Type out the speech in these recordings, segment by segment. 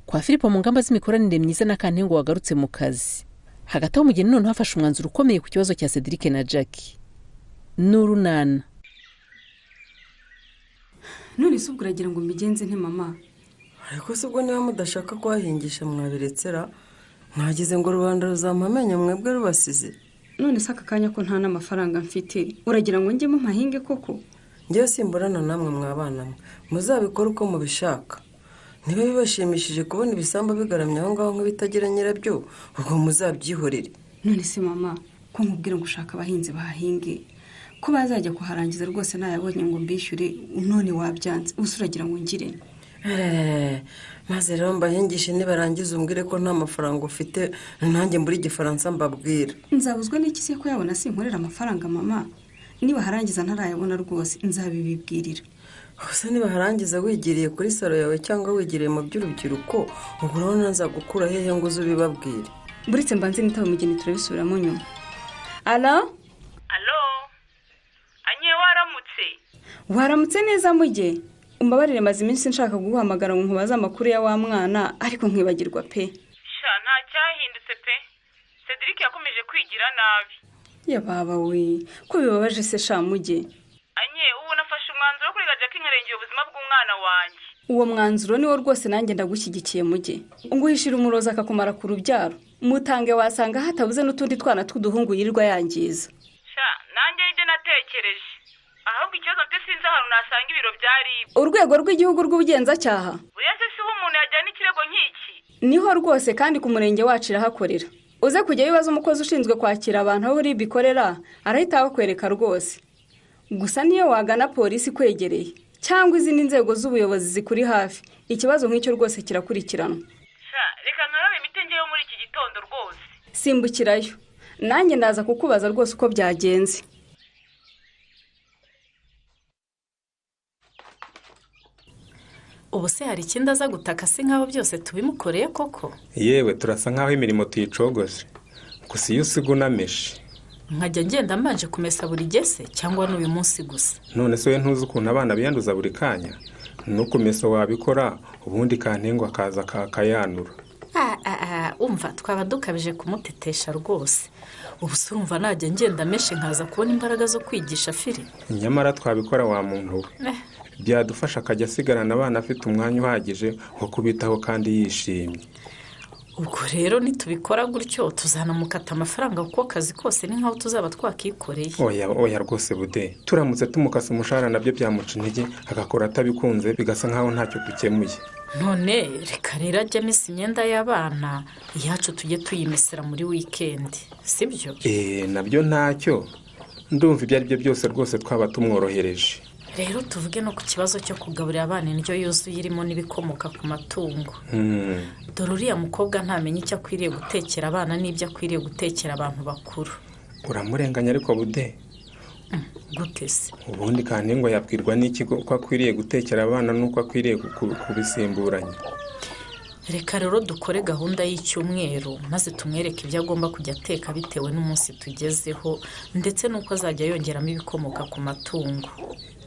Kwa Filipo mu ngamba z'imikoranire myiza na Kantengo wagarutse mu kazi. Hagati aho umugeni none hafashe umwanzuro ukomeye ku kibazo cya Cedric na Jackie. Nurunana. None se ubwo uragira ngo mbigenze nte mama? Ariko se ubwo niba mudashaka kwahingisha mwabiretsera, mwagize ngo rubanda ruzampamenya mwebwe rubasize. None se aka kanya ko nta n'amafaranga mfite, uragira ngo njye mu mahinge koko? Ngiye simburana namwe mwabana mwe, muzabikora uko mubishaka. Niba bibashimishije kubona ibisambo bigaramye aho ngaho nk'ibitagira nyirabyo, ubwo muzabyihorere. None se mama, ko nkubwira ngo ushaka abahinzi bahahinge, ko bazajya kuharangiza rwose nayabonye ngo mbishyure, none wabyanze, usuragira ngo ngire. Maze rero mbahingishe nibarangiza umbwire ko nta mafaranga ufite, nanjye muri Gifaransa mbabwira. Nzabuzwa n'iki se ko yabona sinkorera amafaranga mama? Niba harangiza ntarayabona rwose nzabibibwirira. Gusa niba harangiza wigiriye kuri salo yawe cyangwa wigiriye mu by'urubyiruko, ubwo urabona nzagukura hehe ngo uzubibabwire. Buritse mbanze nitawe umugeni turabisubiramo nyuma. Alo? Anye waramutse? Waramutse neza muge. Umbabarire maze iminsi nshaka guhamagara ngo nkubaza amakuru ya wa mwana ariko nkibagirwa pe. Sha nta cyahindutse pe. Cedric yakomeje kwigira nabi. Ya baba we, ko bibabaje se sha muge. Anye ubu nafashe umwanzuro wo kuriga Jackie nkarengera ubuzima bw'umwana wanjye. Uwo mwanzuro niwo rwose nanjye ndagushyigikiye muge. Nguhishira umuroza akakumara ku rubyaro. Mutange wasanga hatabuze n'utundi twana tw'uduhungu yirirwa yangiza. Sha nanjye ibyo natekereje. Ahubwo ikibazo mfite sinzi ahantu nasanga ibiro bya RIB. Urwego rw'igihugu rw'ubugenzacyaha. Buriya se si umuntu yajyana ikirego nk'iki? Niho rwose kandi ku murenge wacu irahakorera. Uze kujya bibaza umukozi ushinzwe kwakira abantu aho RIB ikorera, arahita bakwereka rwose. Gusa niyo wagana polisi kwegereye cyangwa izindi nzego z'ubuyobozi zikuri hafi, ikibazo nk'icyo rwose kirakurikiranwa. Sha reka nkarabe imitenge yo muri iki gitondo rwose. Simbukirayo. Nanjye ndaza kukubaza rwose uko byagenze. Ubu se hari ikindi aza gutaka se nk'aho byose tubimukoreye koko? Yewe turasa nk'aho imirimo tuyicogoje. Gusa iyo usiga unameshe. Nkajya ngenda mbanje kumesa buri gese cyangwa n'uyu munsi gusa. None se we ntuzi ukuntu abana biyanduza buri kanya? No kumesa wabikora ubundi Kantengo akaza akayanura. Umva twaba dukabije kumutetesha rwose. Ubu se urumva najya ngenda meshe nkaza kubona imbaraga zo kwigisha firi. Nyamara twabikora wa muntu we. Byadufasha akajya asigarana abana afite umwanya uhagije wo kubitaho kandi yishimye. Ubwo rero nitubikora gutyo tuzanamukata amafaranga kuko kazi kose ni nkaho tuzaba twakikoreye. Oya rwose bude. Turamutse tumukasa umushahara nabyo byamuca intege agakora atabikunze bigasa nkaho ntacyo dukemuye. None reka rero ajya amesa imyenda y'abana iyacu tujye tuyimesera muri weekend, sibyo? Nabyo ntacyo. Ndumva ibyo ari byo byose rwose twaba tumworohereje. Rero tuvuge no ku kibazo cyo kugaburira abana indyo yuzuye irimo n'ibikomoka ku matungo. Dore uriya mukobwa ntamenye icyo akwiriye gutekera abana n'ibyo akwiriye gutekera abantu bakuru. Uramurenganya ariko bude. Gute se? Ubundi Kantengo yabwirwa n'iki ko akwiriye gutekera abana nuko akwiriye kubisimburanya. Reka rero dukore gahunda y'icyumweru maze tumwereke ibyo agomba kujya ateka bitewe n'umunsi tugezeho ndetse nuko azajya yongeramo ibikomoka ku matungo.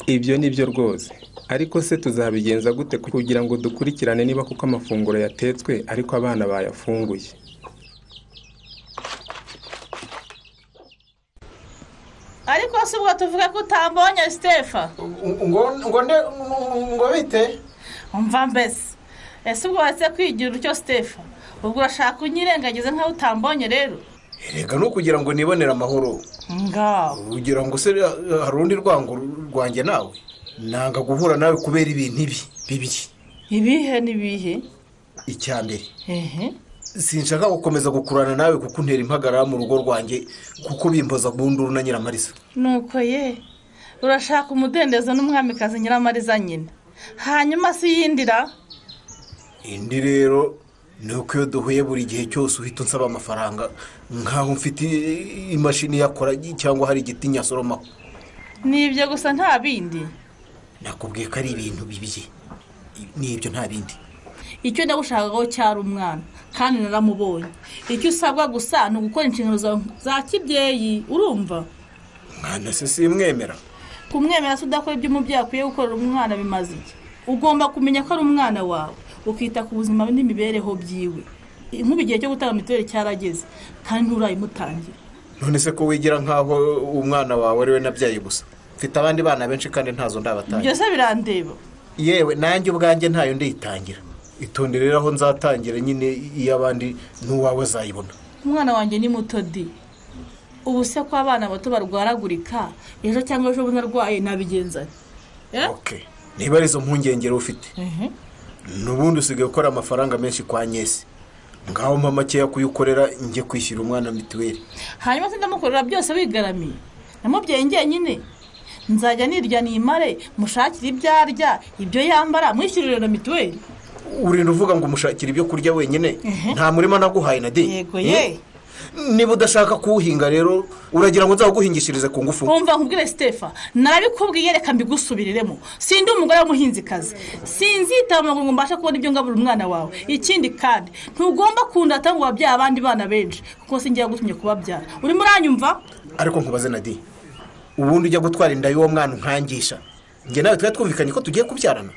Ibyo nibyo rwose. Ariko se tuzabigenza gute kugira ngo dukurikirane niba kuko amafunguro yatetswe ariko abana bayafunguye? Ariko se ubwo tuvuga ko utambonye Stefa? ngo bite? Umva mbese. Ese ubwo watse kwigira utyo Stefa? Ubwo urashaka unyirengagize nkaho utambonye rero? Reka no kugira ngo nibonere amahoro. Ngaho. Ugira ngo se hari undi rwango rwanjye nawe? Nanga guhura nawe kubera ibintu bibiri. Ibihe nibihe? Icyambere. Sinshaka gukomeza gukurana nawe kuko untera impagarara mu rugo rwanjye kuko bimboza bunduru na Nyiramariza. Nuko ye. Urashaka umudendezo n'umwamikazi Nyiramariza nyine. Hanyuma si yindira? Indi rero nuko iyo duhuye buri gihe cyose uhita unsaba amafaranga nkaho mfite imashini yakora cyangwa hari igiti nyasoroma. Nibyo gusa nta bindi. Nakubwiye ko ari ibintu bibiri. Nibyo nta bindi. icyo ndagushakaho cyari umwana kandi naramubonye. Icyo usabwa gusa ni ugukora inshingano za kibyeyi, urumva? mwana se simwemera. Kumwemera se udakora ibyo umubyeyi akwiye gukorera umwana bimaze iki? Ugomba kumenya ko ari umwana wawe, ukita ku buzima n'imibereho byiwe. Nk'ubigihe cyo gutanga mituweli cyarageze kandi nturayimutangira. None se ko wigira nkaho umwana wawe ari we nabyaye gusa? Mfite abandi bana benshi kandi ntazo ndabatangira. Byose birandeba. Yewe nanjye ubwanjye ntayo nditangira. Itondere rero aho nzatangira nyine iy'abandi n'uwawe zayibona. Umwana wanjye ni muto di. Ubu se ko abana bato barwaragurika ejo cyangwa ejo bundi arwaye nabigenza. Okay. Niba arizo mpungengero ufite. Nubundi usigaye ukora amafaranga menshi kwa Nyesi. Ngaho mama cyeya kuyukorera njye kwishyura umwana mituweli. Hanyuma se ndamukorera byose wigaramiye. Namubyeyi njye nyine. Nzajya nirya nimare mushakira ibyarya ibyo yambara mwishyurire na mituweli. Urinda uvuga ngo mushakira ibyo kurya wenyine nta murima naguhaye na de. Yego ye. Niba udashaka kuwuhinga rero uragira ngo nzaguhingishirize ku ngufu. Umva nkubwire Stefa, narabikubwiye reka mbigusubiriremo. Sindi umugore w'umuhinzikazi. Sinzitama ngo mbasha kubona ibyo ngabura umwana wawe. Ikindi kandi ntugomba kundata ngo wabyaye abandi bana benshi kuko singiye gutumye kubabyara. Uri muranyumva? Ariko nkubaze na de. Ubundi ujya gutwara inda y'uwo mwana nkangisha. Nge nawe twa twumvikanye ko tugiye kubyarana.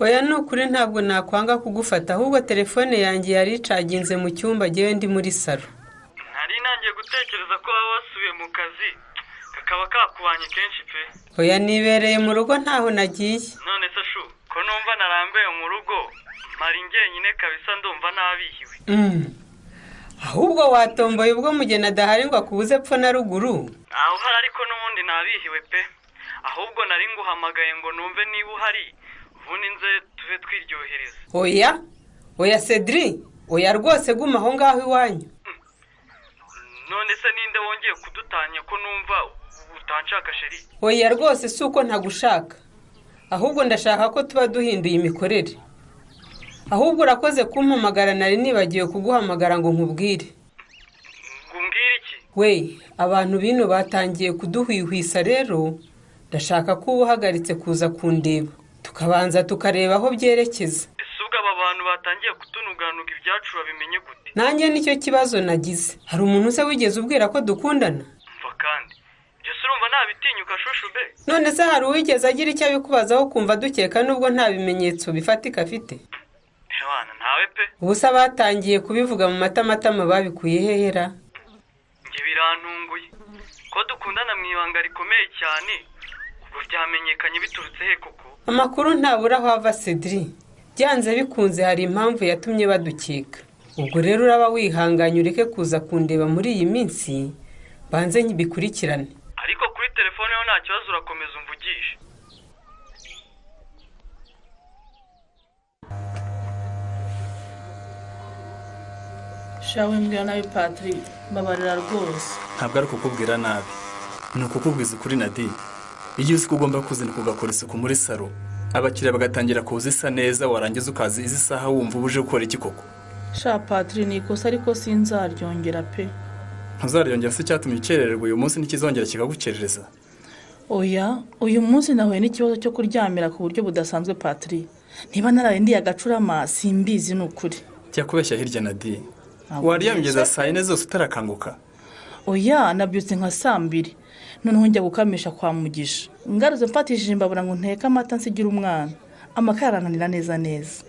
Oya nukuri ntabwo nakwanga kugufata ahubwo telefone yanjye yari icaginze mu cyumba gihe ndi muri salo. Nari nangiye gutekereza ko waba wasubiye mu kazi kakaba kakubanye kenshi pe. Oya nibereye mu rugo ntaho nagiye. None se shu ko numva narambaye mu rugo mari njyenyine kabisa ndumva nabihiwe. Ahubwo watomboye ubwo mugena adahari ngo akubuze pfo na ruguru. Aho hari ariko n'ubundi nabihiwe pe. Ahubwo nari nguhamagaye ngo numve niba uhari. Ubundi nze tuve twiryohereza. Oya Cedri, oya rwose guma aho ngaho iwanyu. None se ninde wongeye kudutanya ko numva utanshaka sheri? Oya rwose suko ntagushaka. Ahubwo ndashaka ko tuba duhinduye imikorere. Ahubwo urakoze kumpamagara nari nibagiwe kuguhamagara ngo nkubwire. Ngumbwire iki? We, abantu bino batangiye kuduhwihwisa rero, ndashaka ko uhagaritse kuza kundeba. Tukabanza tukareba aho byerekeza. Ese ubwo aba bantu batangiye kutunuganuka ibyacu babimenye gute? Nanjye nicyo kibazo nagize. Hari umuntu se wigeze ubwira ko dukundana? Mva kandi. Byose urumva ntabitinyuka shushu be. None se hari uwigeze agira icyo abikubazaho kumva dukeka nubwo nta bimenyetso bifatika afite? Bana ntawe pe. Ubusa batangiye kubivuga mu matamatama babikuye hehera? Nge birantunguye. Ko dukundana mu ibanga rikomeye cyane. Ubwo byamenyekanye biturutse he koko? Amakuru ntabura aho ava Cedri. Byanze bikunze hari impamvu yatumye badukeka. Ubwo rero uraba wihanganye ureke kuza kundeba muri iyi minsi banze nyibikurikirane. Ariko kuri telefone yo nta kibazo urakomeza umvugisha. Shawe mbwira nabi Patrick, mbabarira rwose. Ntabwo ari kukubwira nabi. Ni ukukubwiza ukuri Nadine. Iyo uzi ko ugomba kuzinduka ugakora isuku muri salo, abakiriya bagatangira kuza isa neza warangiza ukazi izi saha wumva ubuje gukora iki koko? Sha Patrick ni ikosa ariko sinzaryongera pe. Ntuzaryongera se cyatumye ukerererwa uyu munsi n'ikizongera kikagukerereza? Oya, uyu munsi nahuye n'ikibazo cyo kuryamira ku buryo budasanzwe Patrick. Niba naraye ndi agacurama simbizi n'ukuri. Cya kubeshya hirya Nadine. Waryamigeza saa 4 zose utarakanguka? Oya, nabyutse nka saa 2. Noneho njya gukamisha kwa Mugisha. Ngaruze mfatishije imbabura ngo nteka amata nsigira umwana. Amakara arananira neza.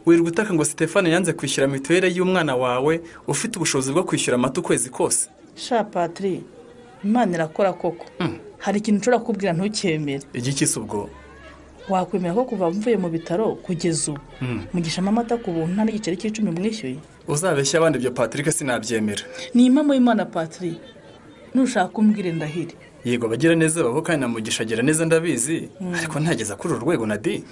Wirirwa utaka ngo Stefano yanze kwishyura mituweli y'umwana wawe ufite ubushobozi bwo kwishyura amata ukwezi kose. Sha Patrick, Imana irakora koko. Hari ikintu nshobora kubwira ntukemere. Igiki se ubwo? Wakwemera ko kuva mvuye mu bitaro kugeza ubu Mugisha amata ku buntu nta n'igiceri cy'icumi mwishyuye? Uzabeshya abandi byo Patrick sinabyemera. Ni impamo y'Imana Patrick. Nushaka kumbwire ndahire. Yego bagira neza babo kandi na Mugisha agira neza ndabizi, ariko ntageza kuri urwego Nadine.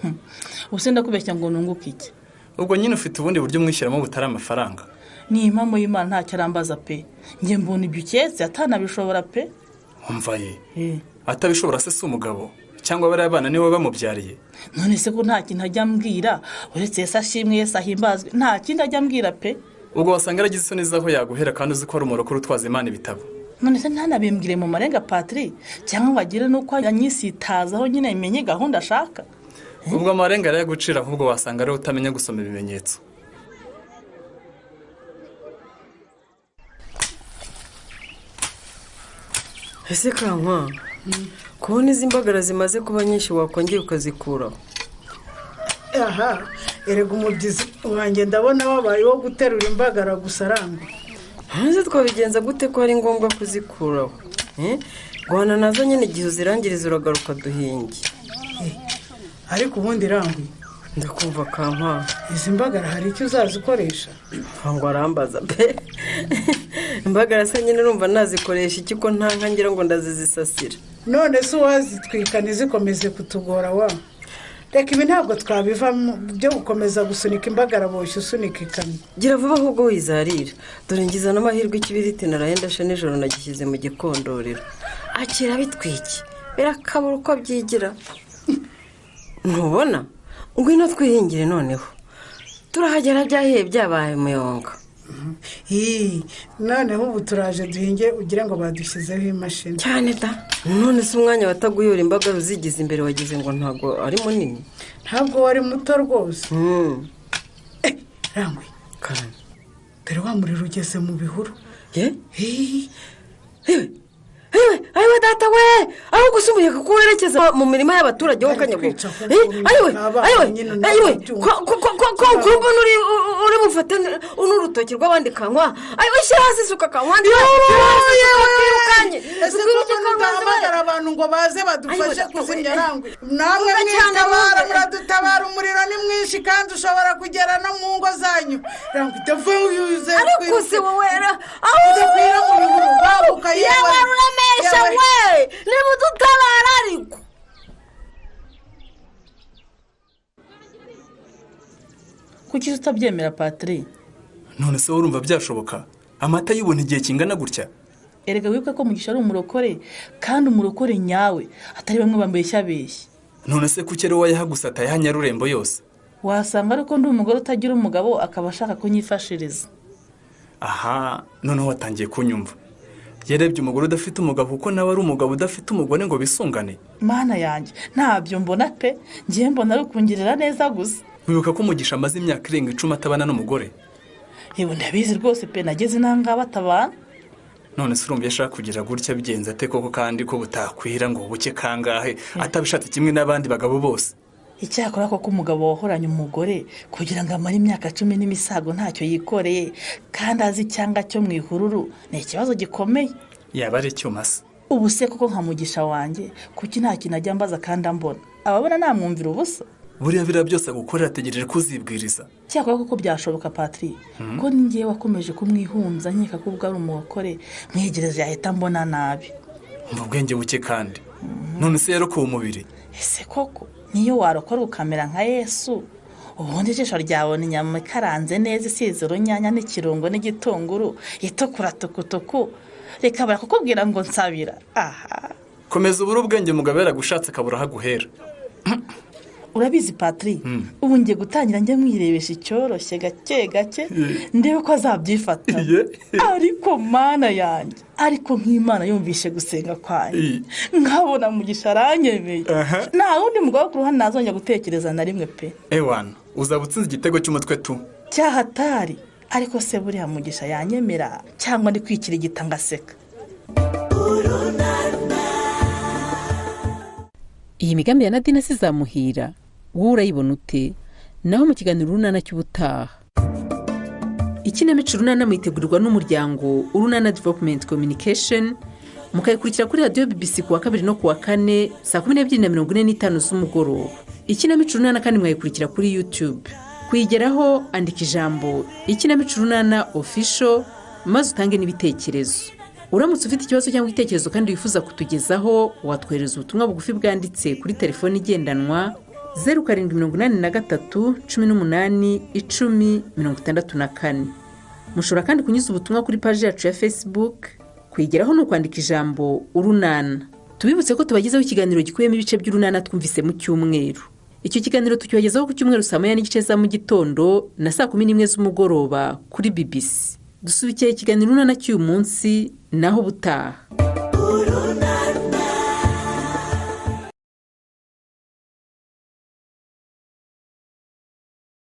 Usenda kubeshya ngo nunguke iki? Ubwo nyine ufite ubundi buryo mwishyiramo butari amafaranga. Ni impamo y'Imana nta cyarambaza pe. Nge mbona ibyo cyetse atanabishobora pe. Umva ye. Atabishobora se si umugabo cyangwa bari abana niwe bamubyariye. None se ko nta kintu ajya mbwira uretse Yesu ashimwe Yesu ahimbazwe nta kintu ajya mbwira pe. Ubwo wasanga aragize isoni zaho yaguhera kandi uzi ko ari umurokore utwaza Imana ibitabo. none se ntanabimbwire mu marenga Patri cyangwa ngo agire n'uko yanyisitazaho nyine imenye gahunda ashaka. ubwo amarenga yari gucira ahubwo wasanga ari utamenya gusoma ibimenyetso. ese kankwa kubona izi mbagara zimaze kuba nyinshi wakongera ukazikuraho? aha erega umubyizi wanjye ndabona wabaye wo guterura imbagara gusa arangwa. hanze twabigenza gute ko ari ngombwa kuzikuraho? guhana nazo nyine igihe uzirangiriza uragaruka duhinge. ariko ubundi rangwi ndakumva kankwa, izi mbagara hari icyo uzazikoresha? ngo arambaza pe imbagara se nyine urumva nazikoresha iki ko nta nkangira ngo ndazizisasira? none se uwazitwika ntizikomeze kutugora wa? reka ibi ntabwo twabivamo byo gukomeza gusunika imbagara boshye usunika ikamyo. gira vuba ahubwo wizarira, dore ngiza n'amahirwe ikibiriti naraye ndashe nijoro nagishyize mu gikondorero. akira bitwiki birakabura uko byigira. ntubona ngwino twihingire noneho turahagera byahiye byabaye umuyonga. noneho ubu turaje duhinge ugira ngo badushyizeho imashini cyane da. none se umwanya wataguyura imbagara uzigize imbere wagize ngo ntabwo ari munini? ntabwo wari muto rwose. rangwe dore wa muriro ugeze mu bihuru. ayiwe data we aho gusumuye kuwerekeza mu mirima y'abaturage wo Kanyabugo. ayiwe ko mbona uri bufate n'urutoki rw'abandi kankwa. ayiwe shyira hasi isuka kankwa ese koko ntudahamagara abantu ngo baze badufashe kuzimya rangwe? namwe mwitabara muradutabara, umuriro ni mwinshi kandi ushobora kugera no mu ngo zanyu. rangwe itavuye uyuze ariko se wowe udakwira mu bihuru babuka yewe uremesha we niba udutabara ariko. kuki utabyemera Patri? none se urumva byashoboka amata y'ubuntu igihe kingana gutya? erega wibuke ko Mugisha ari umurokore kandi umurokore nyawe atari bamwe bambeshya. none se kuki ari wowe yahagusa atayaha Nyarurembo yose? wasanga ariko ndi umugore utagira umugabo akaba ashaka kunyifashiriza. aha noneho watangiye kunyumva. yarebye umugore udafite umugabo kuko nawe ari umugabo udafite umugore ngo bisungane. mana yanjye ntabyo mbona pe, ngiye mbona ari ukungirira neza gusa. wibuka ko Mugisha amaze imyaka irenga 10 atabana n'umugore? yewe ndabizi rwose pe, nageze nanga batabana. none se urumva yashaka kugira gutya bigenza ate koko kandi ko butakwira ngo buke kangahe atabishatse kimwe n'abandi bagabo bose? icyakora koko umugabo wahoranye umugore kugira ngo amare imyaka 10 n'imisago ntacyo yikoreye kandi azi cyanga cyo mu ihururu ni ikibazo gikomeye. yaba ari icyuma se? ubu se koko nka Mugisha wanjye kuki nta kintu ajya mbaza kandi ambona ababona namwumvira ubusa? buriya biriya byose agukorera ategereje kuzibwiriza. cyakora koko byashoboka Patri ko ningiye wakomeje kumwihunza nkeka ko ubwo ari umugore mwegereze yahita mbona nabi. umva ubwenge buke kandi none se yarokowe umubiri? ese koko niyo warokora ukamera nka Yesu ubundi ijisho ryabona inyama ikaranze neza isize urunyanya n'ikirungo n'igitunguru itukura tukutuku reka barakubwira ngo nsabira. aha komeza ubura ubwenge mugabo yaragushatse akabura haguhera. urabizi Patri ubu ngiye gutangira njye mwirebesha icyoroshye gake gake ndebe ko azabyifata. ariko mana yanjye ariko nk'Imana yumvishe gusenga kwanjye nkabona Mugisha aranyemeye nta wundi mugabo ku ruhande nazongera gutekereza na rimwe pe. ewana uzaba utsinze igitego cy'umutwe tu cyahatari. ariko se buriya Mugisha yanyemera cyangwa ndi kwikira igitangaseka? iyi migambi ya Nadine sizamuhira wowe urayibona ute? naho mu kiganiro urunana cy'ubutaha. ikinamico urunana mwitegurirwa n'umuryango Urunana Development Communication mukayikurikira kuri radiyo BBC kuwa 2 no kuwa 4 saa 12:45 z'umugoroba. ikinamico urunana kandi mwayikurikira kuri YouTube. kuyigeraho andika ijambo ikinamico urunana official maze utange n'ibitekerezo. uramutse ufite ikibazo cyangwa igitekerezo kandi wifuza kutugezaho watwohereza ubutumwa bugufi bwanditse kuri telefoni igendanwa 0783 18 10 mushobora kandi kunyuza ubutumwa kuri page yacu ya Facebook. kwigeraho no kwandika ijambo urunana. tubibutse ko tubagezaho ikiganiro gikuyemo ibice by'urunana twumvise mu cyumweru. icyo kiganiro tukibagezaho ku cyumweru saa 9:30 za mu gitondo na saa 11 z'umugoroba kuri BBC. dusubikiye ikiganiro urunana cy'uyu munsi naho ubutaha.